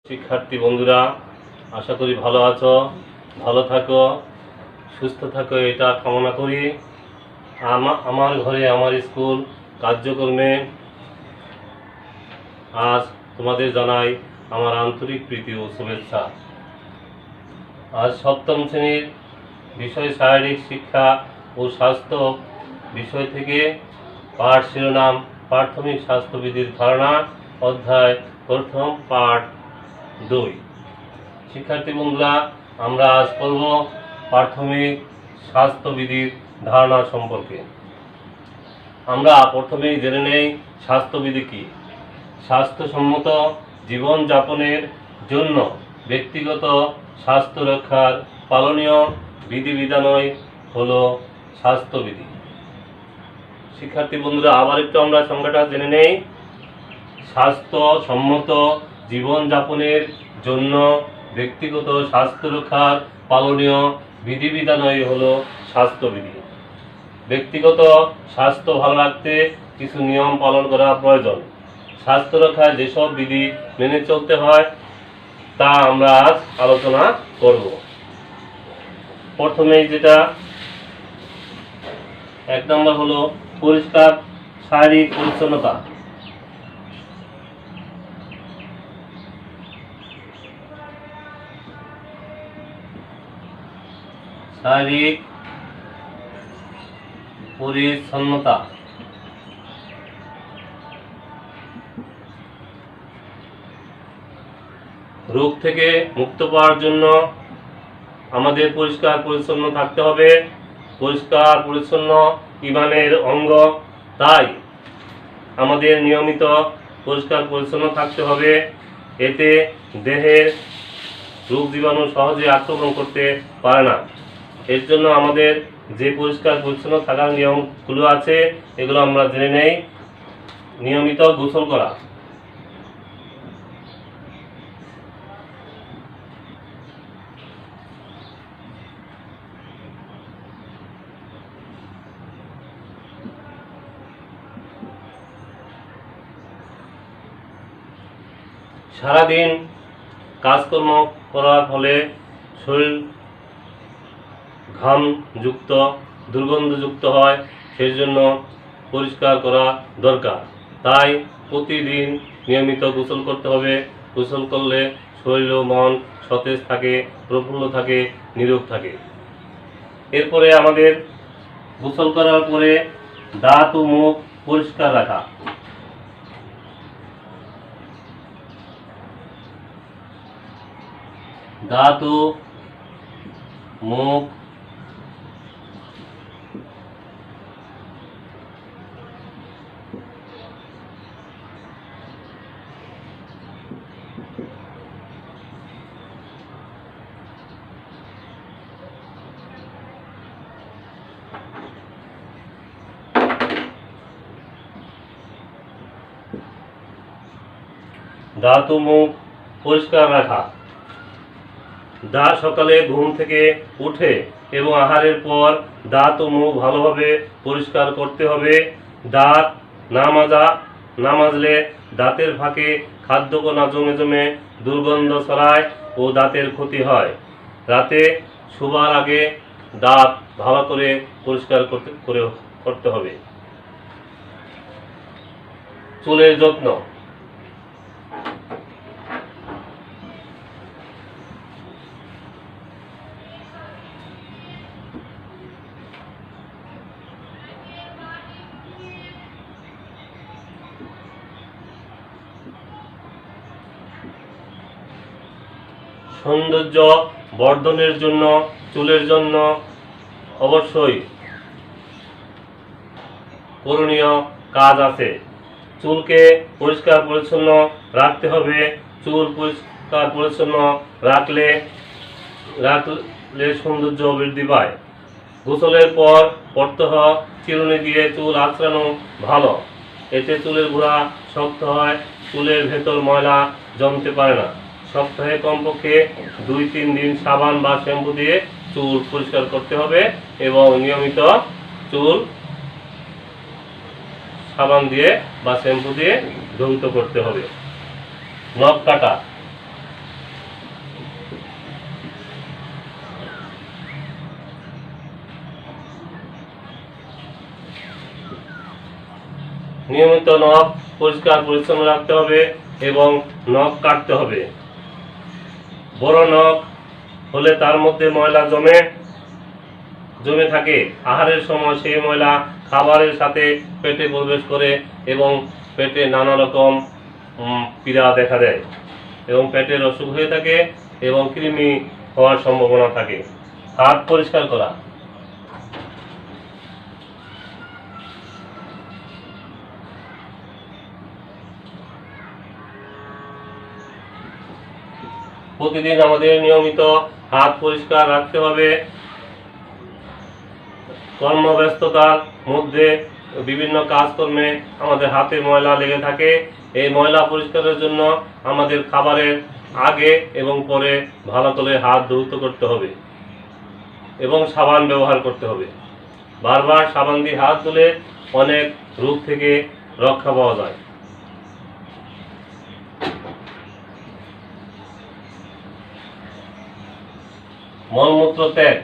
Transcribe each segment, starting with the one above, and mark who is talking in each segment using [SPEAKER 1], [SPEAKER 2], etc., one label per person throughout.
[SPEAKER 1] শিক্ষার্থী বন্ধুরা, আশা করি ভালো আছো, ভালো থাকো, সুস্থ থাকো এটা কামনা করি। আমার ঘরে আমার স্কুল কার্যক্রমে আজ তোমাদের জানাই আমার আন্তরিক প্রীতি ও শুভেচ্ছা। আজ সপ্তম শ্রেণীর বিষয় শারীরিক শিক্ষা ও স্বাস্থ্য বিষয় থেকে পাঠ শিরোনাম প্রাথমিক স্বাস্থ্যবিধির ধারণা, অধ্যায় প্রথম, পাঠ 2। শিক্ষার্থী বন্ধুরা, আমরা আজ পড়ব প্রাথমিক স্বাস্থ্যবিধির ধারণা সম্পর্কে। আমরা প্রথমেই জেনে নেই স্বাস্থ্যবিধি কি। স্বাস্থ্যসম্মত জীবনযাপনের জন্য ব্যক্তিগত স্বাস্থ্য রক্ষার পালনীয় বিধিবিধানই হলো স্বাস্থ্যবিধি। শিক্ষার্থী বন্ধুরা, আবার একটু আমরা সংজ্ঞাটা জেনে নেই। স্বাস্থ্যসম্মত জীবনযাপনের জন্য ব্যক্তিগত স্বাস্থ্য রক্ষার পালনীয় বিধিবিধানই হলো স্বাস্থ্যবিধি। ব্যক্তিগত স্বাস্থ্য ভালো রাখতে কিছু নিয়ম পালন করা প্রয়োজন। স্বাস্থ্য রক্ষায় যেসব বিধি মেনে চলতে হয় তা আমরা আজ আলোচনা করব। প্রথমেই যেটা 1 নম্বর হলো পরিষ্কার শারীরিক পরিচ্ছন্নতা। শারীরিক পরিচ্ছন্নতা রোগ থেকে মুক্ত পাওয়ার জন্য আমাদের পরিষ্কার পরিচ্ছন্ন থাকতে হবে। পরিষ্কার পরিচ্ছন্ন ঈমানের অঙ্গ, তাই আমাদের নিয়মিত পরিষ্কার পরিচ্ছন্ন থাকতে হবে। এতে দেহের রোগ জীবাণু সহজে আক্রমণ করতে পারে না। এর জন্য আমাদের যে পরিষ্কার পরিচ্ছন্ন থাকার নিয়মগুলো আছে এগুলো আমরা জেনে নেই। নিয়মিত গোসল করা, সারাদিন কাজকর্ম করার ফলে শরীর ঘামযুক্ত দুর্গন্ধযুক্ত হয়, সেই জন্য পরিষ্কার করা দরকার। তাই প্রতিদিন নিয়মিত গোসল করতে হবে। গোসল করলে শরীর ও মন সতেজ থাকে, প্রফুল্ল থাকে, নিরোগ থাকে। এরপরে আমাদের গোসল করার পরে দাঁত ও মুখ পরিষ্কার রাখা। দাঁত ও মুখ দাঁত ও মুখ পরিষ্কার রাখা। সকালে ঘুম থেকে উঠে এবং আহারের পর দাঁত ও মুখ ভালোভাবে পরিষ্কার করতে হবে। দাঁত না মাজলে দাঁতের ফাঁকে খাদ্যকণা জমে জমে দুর্গন্ধ ছড়ায় ও দাঁতের ক্ষতি হয়। রাতে শোবার আগে দাঁত ভালো করে পরিষ্কার করতে হবে। চুলের যত্ন। সৌন্দর্য বর্ধনের জন্য চুলের জন্য অবশ্যই করণীয় কাজ আছে। চুলকে পরিষ্কার পরিচ্ছন্ন রাখতে হবে। চুল পরিষ্কার পরিচ্ছন্ন রাখলে সৌন্দর্য বৃদ্ধি পায়। গোসলের পর প্রত্যহ চিরুনি দিয়ে চুল আঁচড়ানো ভালো। এতে চুলের গোড়া শক্ত হয়, চুলের ভেতর ময়লা জমতে পারে না। সপ্তাহে কমপক্ষে 2-3 দিন সাবান বা শ্যাম্পু দিয়ে চুল পরিষ্কার করতে হবে এবং নিয়মিত চুল সাবান দিয়ে বা শ্যাম্পু দিয়ে ধৌত করতে হবে। নখ কাটা। নিয়মিত নখ পরিষ্কার পরিচ্ছন্ন রাখতে হবে এবং নখ কাটতে হবে। বড় নখ হলে তার মধ্যে ময়লা জমে থাকে। আহারের সময় সেই ময়লা খাবারের সাথে পেটে প্রবেশ করে এবং পেটে নানা রকম পীড়া দেখা দেয় এবং পেটের অসুখ হয়ে থাকে এবং কৃমি হওয়ার সম্ভাবনা থাকে। হাত পরিষ্কার করা। প্রতিদিন আমাদের নিয়মিত হাত পরিষ্কার রাখতে হবে। কর্মব্যস্ততার মধ্যে বিভিন্ন কাজকর্মে আমাদের হাতে ময়লা লেগে থাকে। এই ময়লা পরিষ্কারের জন্য আমাদের খাবারের আগে এবং পরে ভালো করে হাত ধৌত করতে হবে এবং সাবান ব্যবহার করতে হবে। বারবার সাবান দিয়ে হাত ধুলে অনেক রোগ থেকে রক্ষা পাওয়া যায়। মলমূত্র ত্যাগ।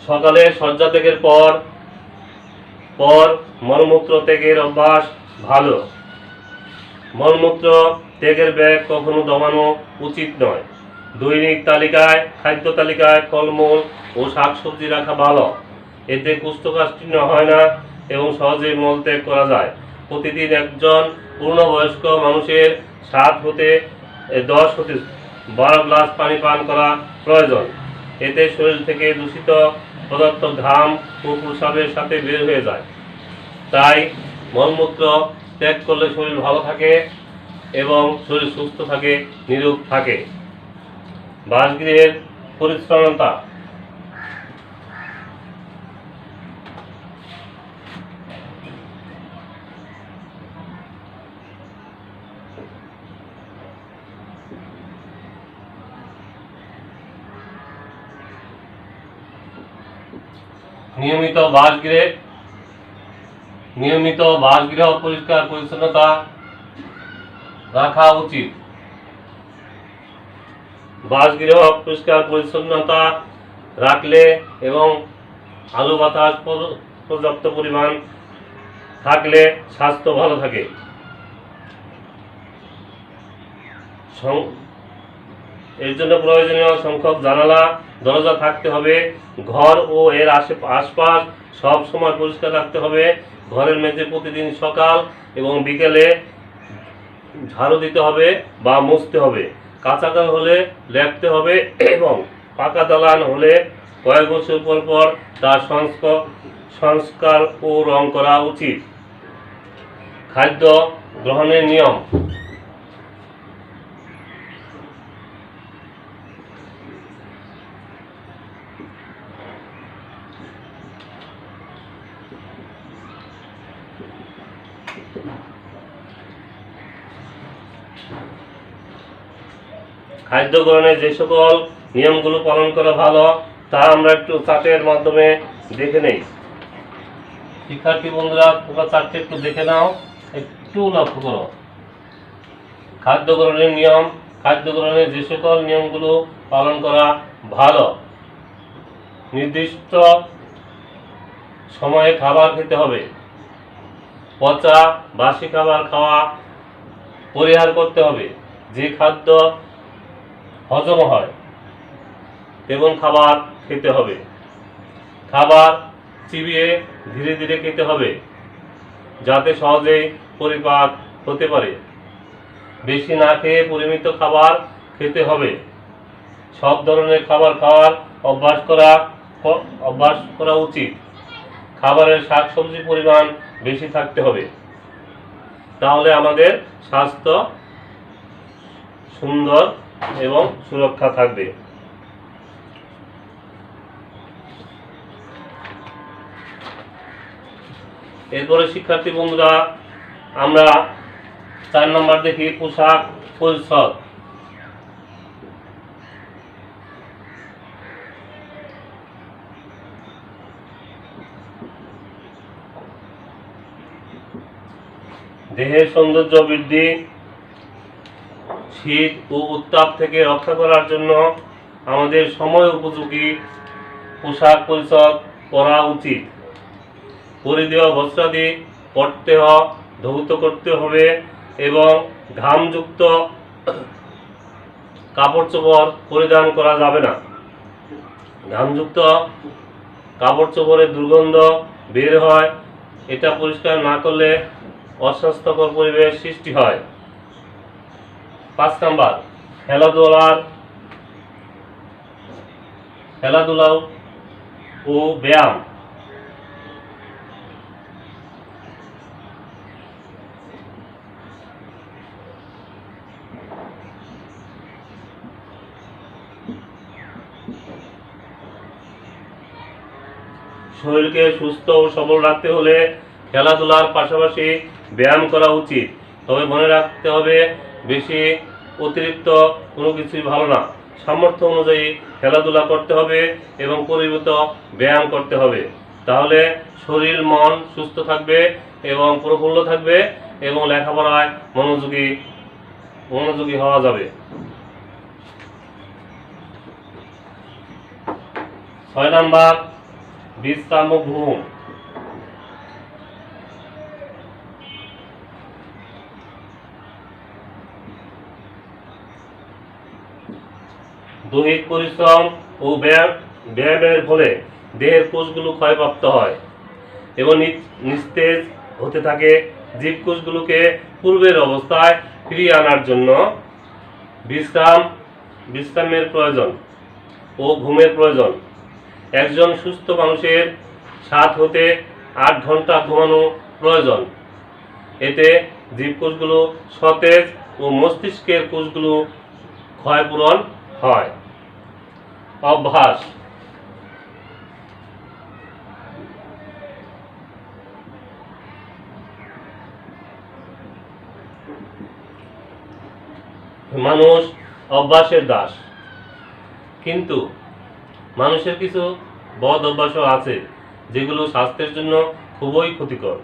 [SPEAKER 1] সকালে শয্যা ত্যাগের পর মলমূত্র ত্যাগের অভ্যাস ভালো। মলমূত্র ত্যাগের ব্যাগ কখনো দমানো উচিত নয়। দৈনিক খাদ্য তালিকায় ফলমূল ও শাকসবজি রাখা ভালো। এতে কোষ্ঠকাঠিন্য হয় না এবং সহজে মল ত্যাগ করা যায়। প্রতিদিন একজন পূর্ণবয়স্ক মানুষের 7 হতে 10 হতে 12 গ্লাস পানি পান করা প্রয়োজন। এতে শরীর থেকে দূষিত পদার্থ ঘাম ও প্রস্রাবের সাথে বের হয়ে যায়। তাই মলমূত্র ত্যাগ করলে শরীর ভালো থাকে এবং শরীর সুস্থ থাকে, নিরোগ থাকে। বাসগৃহের পরিচ্ছন্নতা। নিয়মিত বাসগৃহ পরিষ্কার পরিচ্ছন্নতা রাখা উচিত। বাসগৃহ পরিষ্কার পরিচ্ছন্নতা রাখলে এবং আলো বাতাস পর্যাপ্ত পরিমাণ থাকলে স্বাস্থ্য ভালো থাকে। এর জন্য প্রয়োজনীয় সংখ্যক জানালা দরজা থাকতে হবে। ঘর ও এর আশপাশ সব সময় পরিষ্কার রাখতে হবে। ঘরের মেঝে প্রতিদিন সকাল এবং বিকেলে ঝাড়ু দিতে হবে বা মুছতে হবে। কাঁচা দালান হলে লেপতে হবে এবং পাকা দালান হলে কয়েক বছর পর তার সংস্কার ও রং করা উচিত। খাদ্য গ্রহণের নিয়ম। খাদ্য গ্রহণের যে সকল নিয়মগুলো পালন করা ভালো তা আমরা একটু চার্টের মাধ্যমে দেখে নেই। শিক্ষার্থী বন্ধুরা, তোমরা চার্টে একটু দেখে নাও, একটু লক্ষ্য করো। খাদ্য গ্রহণের নিয়ম। খাদ্য গ্রহণের যে সকল নিয়মগুলো পালন করা ভালো। নির্দিষ্ট সময়ে খাবার খেতে হবে। পচা বাসি খাবার খাওয়া পরিহার করতে হবে। যে খাদ্য হজম হয় তেমন খাবার খেতে হবে। খাবার চিবিয়ে ধীরে ধীরে খেতে হবে যাতে সহজেই পরিপাক হতে পারে। বেশি না খেয়ে পরিমিত খাবার খেতে হবে। সব ধরনের খাবার খাওয়ার অভ্যাস করা উচিত। খাবারের শাকসবজির পরিমাণ বেশি থাকতে হবে, তাহলে আমাদের স্বাস্থ্য সুন্দর এবং সুরক্ষা থাকবে। এরপরে শিক্ষার্থী বন্ধুরা, আমরা 4 নম্বর দেখি পোশাক পরিচ্ছদ। দেহের সৌন্দর্য বৃদ্ধি শীত ও উত্তাপ থেকে রক্ষা করার জন্য আমাদের সময় উপযোগী পোশাক পরিচ্ছদ পরা উচিত। পরিধেয় বস্ত্রাদি পরতে ধৌত করতে হবে এবং ঘামযুক্ত কাপড় চোপড় পরিধান করা যাবে না। ঘামযুক্ত কাপড় চোপড়ের দুর্গন্ধ বের হয়, এটা পরিষ্কার না করলে অস্বাস্থ্যকর পরিবেশ সৃষ্টি হয়। 5 নাম্বার, খেলাধুলা ও ব্যায়াম। শরীরকে সুস্থ ও সবল রাখতে হলে খেলাধুলার পাশাপাশি ব্যায়াম করা উচিত। তবে মনে রাখতে হবে, বেশি অতিরিক্ত কোনো কিছুই ভালো না। সামর্থ্য অনুযায়ী খেলাধুলা করতে হবে এবং পরিমিত ব্যায়াম করতে হবে। তাহলে শরীর মন সুস্থ থাকবে এবং প্রফুল্ল থাকবে এবং লেখাপড়ায় মনোযোগী হওয়া যাবে। 6 নাম্বার, বিশ্রাম ও ঘুম। দৈহিক পরিশ্রম ও ব্যায়ামের ফলে দেহের কোষগুলো ক্ষয়প্রাপ্ত হয় এবং নিস্তেজ হতে থাকে। জীবকোষগুলোকে পূর্বের অবস্থায় ফিরিয়ে আনার জন্য বিশ্রামের প্রয়োজন ও ঘুমের প্রয়োজন। একজন সুস্থ মানুষের 7 হতে 8 ঘন্টা ঘুমানো প্রয়োজন। এতে জীবকোষগুলো সতেজ ও মস্তিষ্কের কোষগুলো ক্ষয়পূরণ হয়। অভ্যাস। মানুষ অভ্যাসের দাস, কিন্তু মানুষের কিছু বদ অভ্যাসও আছে যেগুলো স্বাস্থ্যের জন্য খুবই ক্ষতিকর,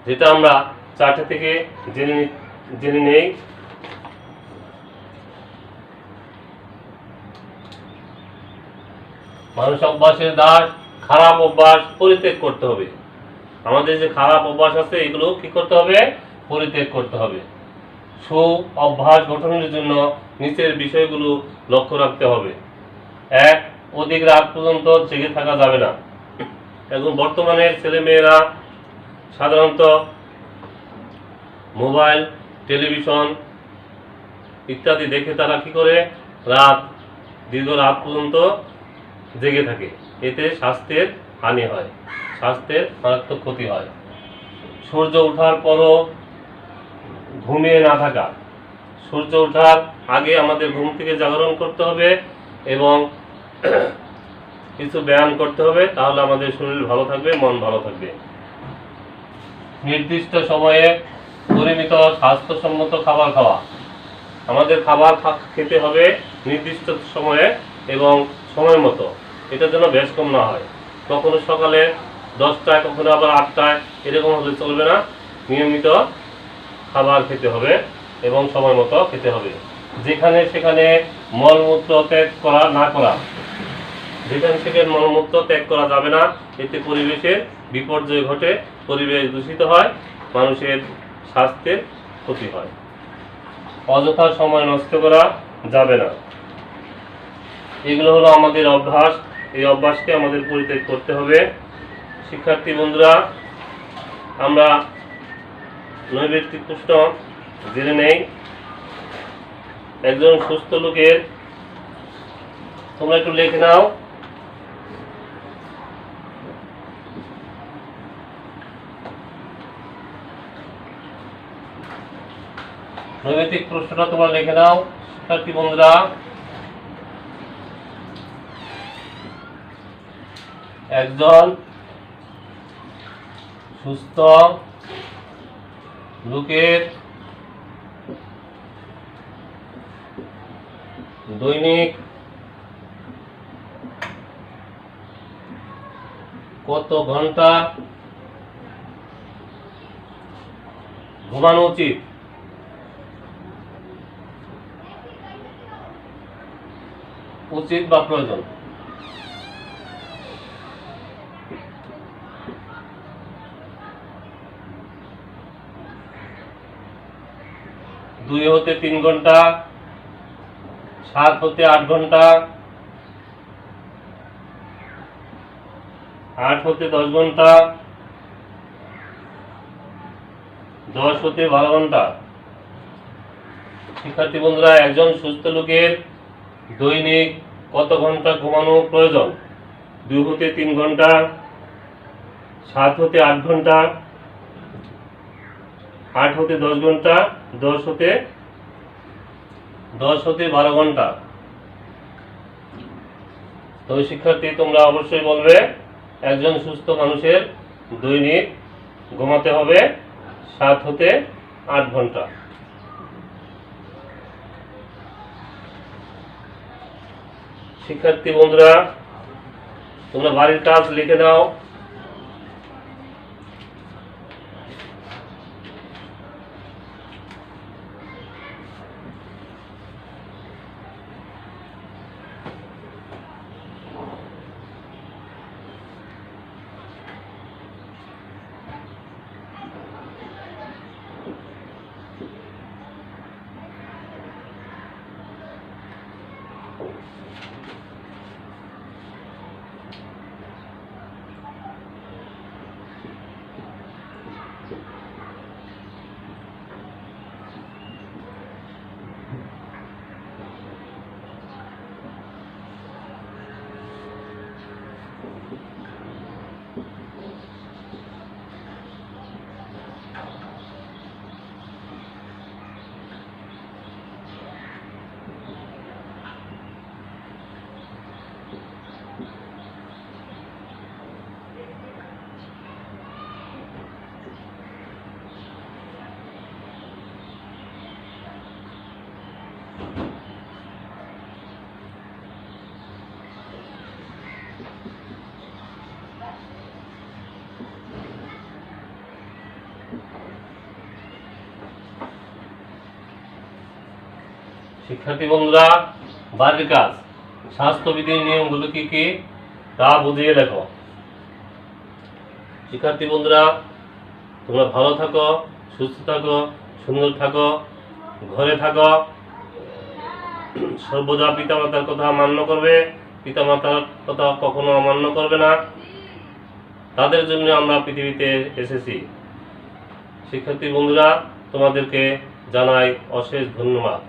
[SPEAKER 1] যেটা আমরা চার্ট থেকে জেনে নেই। মানুষ অভ্যাসের দাস। খারাপ অভ্যাস পরিত্যাগ করতে হবে। আমাদের যে খারাপ অভ্যাস আছে এগুলো কি করতে হবে? পরিত্যাগ করতে হবে। সু অভ্যাস গঠনের জন্য নিচের বিষয়গুলো লক্ষ্য রাখতে হবে। 1, অধিক রাত পর্যন্ত জেগে থাকা যাবে না। এখন বর্তমানের ছেলেমেয়েরা সাধারণত মোবাইল, টেলিভিশন ইত্যাদি দেখে তারা কি করে? দীর্ঘ রাত পর্যন্ত জেগে থাকে। এতে স্বাস্থ্যের হানি হয়, স্বাস্থ্যের মারাত্মক ক্ষতি হয়। সূর্য ওঠার পরও ঘুমিয়ে না থাকা। সূর্য ওঠার আগে আমাদের ঘুম থেকে জাগরণ করতে হবে এবং কিছু ব্যায়াম করতে হবে, তাহলে আমাদের শরীর ভালো থাকবে, মন ভালো থাকবে। নির্দিষ্ট সময়ে পরিমিত স্বাস্থ্যসম্মত খাবার খাওয়া। আমাদের খাবার খেতে হবে নির্দিষ্ট সময়ে এবং সময় মতো। এটা যেন বেশ কম না হয়, কখনো সকালে 10টায়, কখনো আবার 8টায়, এরকম হলে চলবে না। নিয়মিত খাবার খেতে হবে এবং সময় মতো খেতে হবে। যেখানে সেখানে মলমূত্র ত্যাগ করা যাবে না। এতে পরিবেশের বিপর্যয় ঘটে, পরিবেশ দূষিত হয়, মানুষের স্বাস্থ্যের ক্ষতি হয়। অযথা সময় নষ্ট করা যাবে না। এগুলো হলো আমাদের অভ্যাস। এই অভ্যাসকে আমাদের পরিত্যাগ করতে হবে। শিক্ষার্থী বন্ধুরা, আমরা নৈর্ব্যক্তিক প্রশ্ন জেনে নেই। একজন সুস্থ লোকের, তোমরা একটু লিখে নাও। নৈর্ব্যক্তিক প্রশ্নটা তোমরা লিখে নাও শিক্ষার্থী বন্ধুরা। একজন সুস্থ লোকের দৈনিক কত ঘন্টা ঘুমানো উচিত? উচিত বা প্রয়োজন। দুই হতে 3 ঘন্টা, 7 হতে 8 ঘন্টা, 8 হতে 10 ঘন্টা, 10 হতে 12 ঘন্টা। শিক্ষার্থী বন্ধুরা, একজন সুস্থ লোকের দৈনিক কত ঘন্টা ঘুমানো প্রয়োজন? 2 হতে 3 ঘন্টা, 7 হতে 8 ঘন্টা, 8 হতে 10 ঘন্টা, 10 হতে 12 ঘন্টা। তো শিক্ষার্থী, তোমরা অবশ্যই বলবে একজন সুস্থ মানুষের দৈনিক ঘুমাতে হবে 7 হতে 8 ঘন্টা। শিক্ষার্থী বন্ধুরা, তোমরা বাড়ির কাজ লিখে দাও। শিক্ষার্থী বন্ধুরা, বাড়ির কাজ স্বাস্থ্যবিধির নিয়মগুলো কি কি তা বুঝিয়ে লেখো। শিক্ষার্থী বন্ধুরা, তোমরা ভালো থাকো, সুস্থ থাকো, সুন্দর থাকো, ঘরে থাকো, সর্বদা পিতামাতার কথা মান্য করবে, পিতামাতার কথা কখনো অমান্য করবে না। তাদের জন্য আমরা পৃথিবীতে এসেছি। শিক্ষার্থী বন্ধুরা, তোমাদেরকে জানাই অশেষ ধন্যবাদ।